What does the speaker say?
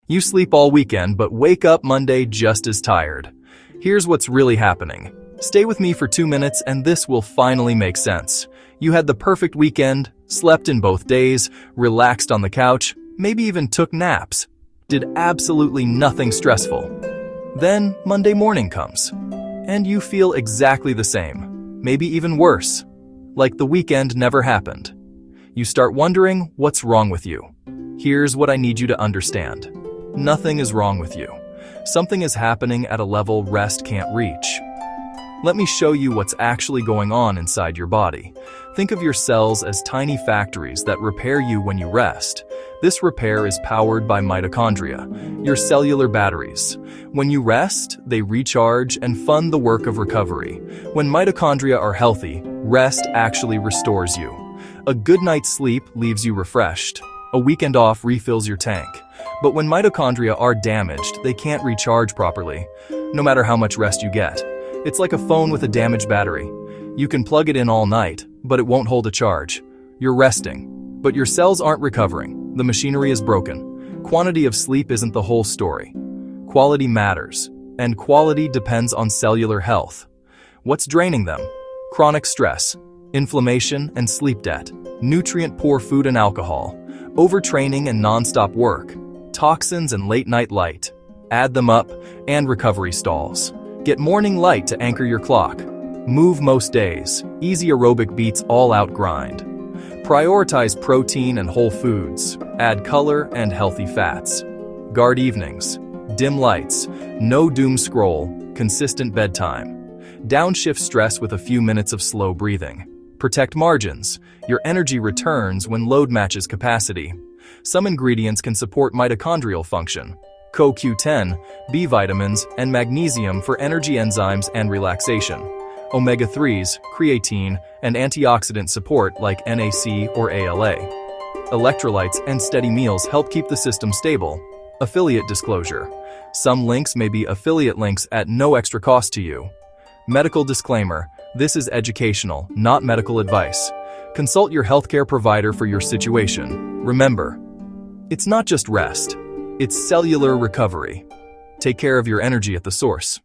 You sleep all weekend but wake up Monday just as tired. Here's what's really happening. Stay with me for 2 minutes and this will finally make sense. You had the perfect weekend, slept in both days, relaxed on the couch, maybe even took naps. Did absolutely nothing stressful. Then Monday morning comes, and you feel exactly the same, maybe even worse, like the weekend never happened. You start wondering what's wrong with you. Here's what I need you to understand. Nothing is wrong with you. Something is happening at a level rest can't reach. Let me show you what's actually going on inside your body. Think of your cells as tiny factories that repair you when you rest. This repair is powered by mitochondria, your cellular batteries. When you rest, they recharge and fund the work of recovery. When mitochondria are healthy, rest actually restores you. A good night's sleep leaves you refreshed. A weekend off refills your tank. But when mitochondria are damaged, they can't recharge properly, no matter how much rest you get. It's like a phone with a damaged battery. You can plug it in all night, but it won't hold a charge. You're resting, but your cells aren't recovering. The machinery is broken. Quantity of sleep isn't the whole story. Quality matters, and quality depends on cellular health. What's draining them? Chronic stress, inflammation and sleep debt, nutrient-poor food and alcohol, overtraining and non-stop work, toxins and late-night light. Add them up, and recovery stalls. Get morning light to anchor your clock. Move most days. Easy aerobic beats all-out grind. Prioritize protein and whole foods. Add color and healthy fats. Guard evenings. Dim lights. No doom scroll. Consistent bedtime. Downshift stress with a few minutes of slow breathing. Protect margins. Your energy returns when load matches capacity. Some ingredients can support mitochondrial function. CoQ10, B vitamins, and magnesium for energy enzymes and relaxation. Omega-3s, creatine, and antioxidant support like NAC or ALA. Electrolytes and steady meals help keep the system stable. Affiliate disclosure. Some links may be affiliate links at no extra cost to you. Medical disclaimer. This is educational, not medical advice. Consult your healthcare provider for your situation. Remember, it's not just rest. It's cellular recovery. Take care of your energy at the source.